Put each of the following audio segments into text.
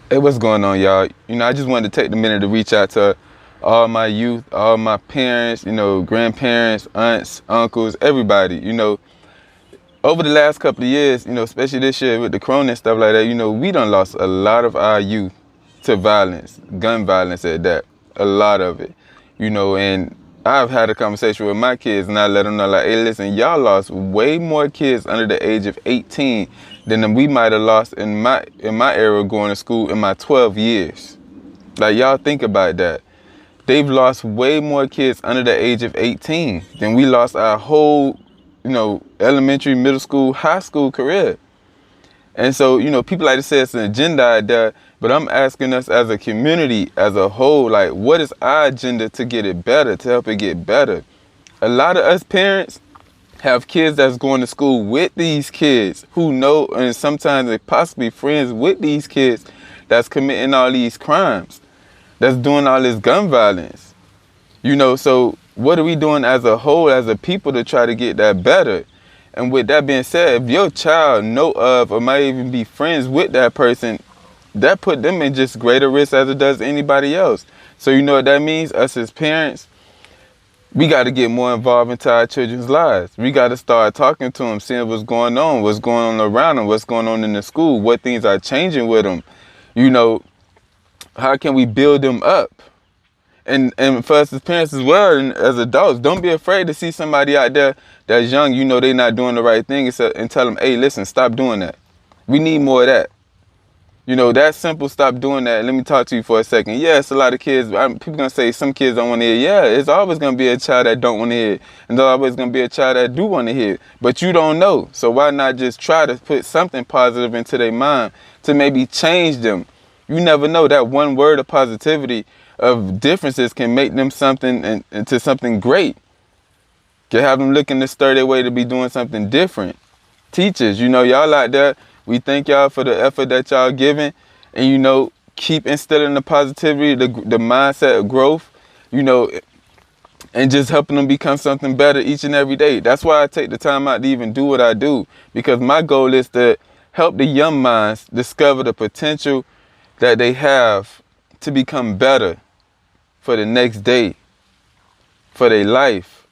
Hey, what's going on, y'all? I just wanted to take the minute to reach out to all my youth, all my parents, grandparents, aunts, uncles, everybody. Over the last couple of years, especially this year with the corona and stuff like that, we done lost a lot of our youth to violence, gun violence at that, a lot of it. And I've had a conversation with my kids and I let them know, like, hey, listen, y'all lost way more kids under the age of 18 than we might have lost in my era going to school in my 12 years. Like, y'all think about that. They've lost way more kids under the age of 18 than we lost our whole, elementary, middle school, high school career. And so, people like to say it's an agenda out there, but I'm asking us as a community, as a whole, like, what is our agenda to get it better, to help it get better? A lot of us parents have kids that's going to school with these kids who know, and sometimes they possibly friends with these kids that's committing all these crimes, that's doing all this gun violence. So what are we doing as a whole, as a people, to try to get that better? And with that being said, if your child know of or might even be friends with that person, that put them in just greater risk as it does anybody else. So you know what that means? Us as parents, we got to get more involved into our children's lives. We got to start talking to them, seeing what's going on around them, what's going on in the school, what things are changing with them. How can we build them up? And for us as parents as well, and as adults, don't be afraid to see somebody out there that's young, they're not doing the right thing, and tell them, hey, listen, stop doing that. We need more of that. That simple, stop doing that. Let me talk to you for a second. Yeah, it's a lot of kids. People going to say some kids don't want to hear. Yeah, it's always going to be a child that don't want to hear. And there's always going to be a child that do want to hear. But you don't know. So why not just try to put something positive into their mind to maybe change them? You never know. That one word of positivity, of differences, can make them something into something great. Can have them looking to stir their way to be doing something different. Teachers, y'all out there, we thank y'all for the effort that y'all giving, and keep instilling the positivity, the mindset of growth, and just helping them become something better each and every day. That's why I take the time out to even do what I do, because my goal is to help the young minds discover the potential that they have to become better for the next day, for their life,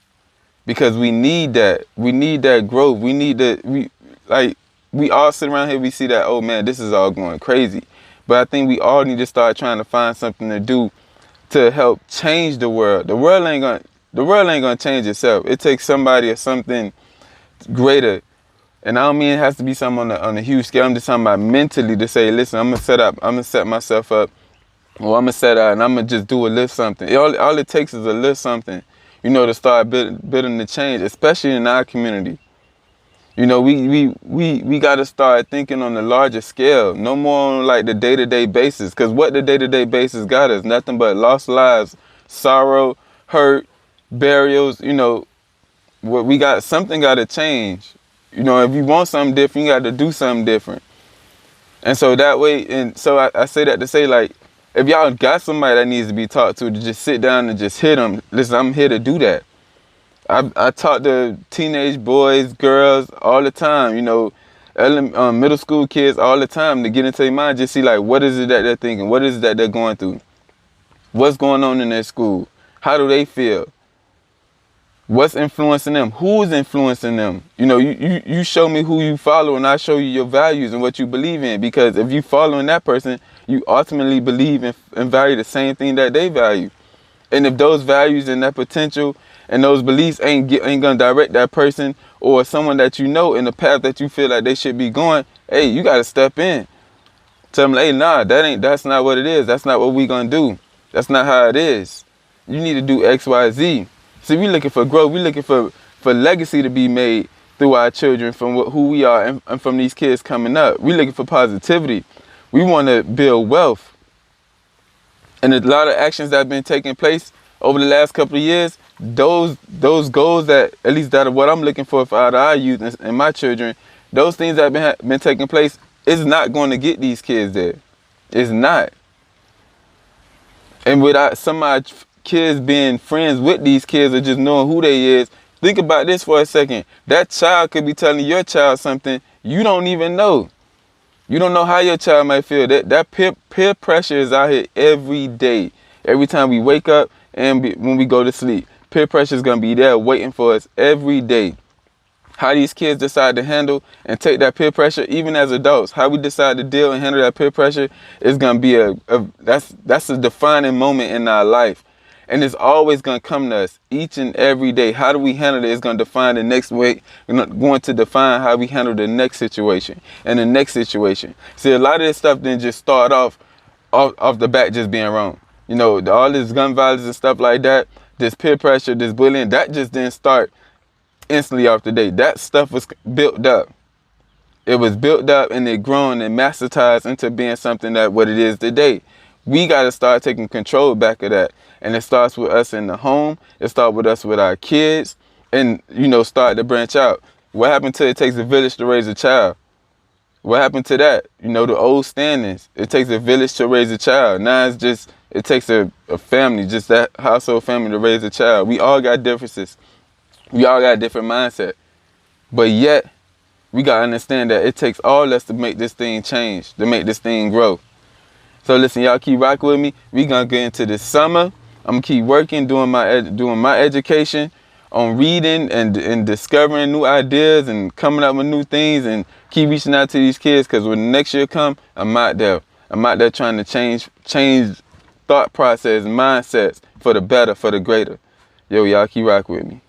because we need that. We need that growth. We need we all sit around here, we see that, oh man, this is all going crazy. But I think we all need to start trying to find something to do to help change the world. The world ain't gonna change itself. It takes somebody or something greater. And I don't mean it has to be something on a huge scale. I'm just talking about mentally, to say, listen, I'm gonna set myself up, or I'm gonna set out and I'm gonna just do a little something. All it takes is a little something, to start building the change, especially in our community. We got to start thinking on the larger scale, no more on like the day-to-day basis. Because what the day-to-day basis got us, nothing but lost lives, sorrow, hurt, burials. What we got, something got to change. If you want something different, you got to do something different. And so that way, and so I say that to say, like, if y'all got somebody that needs to be talked to just sit down and just hit them, listen, I'm here to do that. I talk to teenage boys, girls all the time, middle school kids all the time, to get into their mind, just see like, what is it that they're thinking? What is it that they're going through? What's going on in their school? How do they feel? What's influencing them? Who's influencing them? You show me who you follow and I show you your values and what you believe in. Because if you following that person, you ultimately believe and value the same thing that they value. And if those values and that potential and those beliefs ain't gonna direct that person or someone that in the path that you feel like they should be going, hey, you gotta step in. Tell them, hey, nah, that's not what it is. That's not what we gonna do. That's not how it is. You need to do X, Y, Z. See, we looking for growth. We looking for legacy to be made through our children, from who we are and from these kids coming up. We looking for positivity. We want to build wealth. And a lot of actions that have been taking place over the last couple of years, those goals that, at least that of what I'm looking for out of our youth and my children, those things that have been taking place is not going to get these kids there. It's not. And without some of our kids being friends with these kids or just knowing who they is, think about this for a second. That child could be telling your child something you don't even know. You don't know how your child might feel. That peer Peer pressure is out here every day. Every time we wake up and when we go to sleep. Peer pressure is going to be there waiting for us every day. How these kids decide to handle and take that peer pressure, even as adults, how we decide to deal and handle that peer pressure is going to be that's a defining moment in our life. And it's always going to come to us each and every day. How do we handle it is going to define the next way, going to define how we handle the next situation and the next situation. See, a lot of this stuff didn't just start off the bat just being wrong. You know, all this gun violence and stuff like that, this peer pressure, this bullying, that just didn't start instantly off the day. That stuff was built up. It was built up and it grown and masterized into being something that what it is today. We got to start taking control back of that. And it starts with us in the home. It starts with us with our kids and, you know, start to branch out. What happened to it takes a village to raise a child? What happened to that? You know, the old standings. It takes a village to raise a child. Now it's just, it takes a family, just that household family to raise a child. We all got differences. We all got a different mindset. But yet, we got to understand that it takes all of us to make this thing change, to make this thing grow. So listen, y'all keep rocking with me. We going to get into this summer. I'm going to keep working, doing my education on reading and discovering new ideas and coming up with new things and keep reaching out to these kids, because when the next year come, I'm out there. I'm out there trying to change thought process and mindsets for the better, for the greater. Yo, y'all keep rocking with me.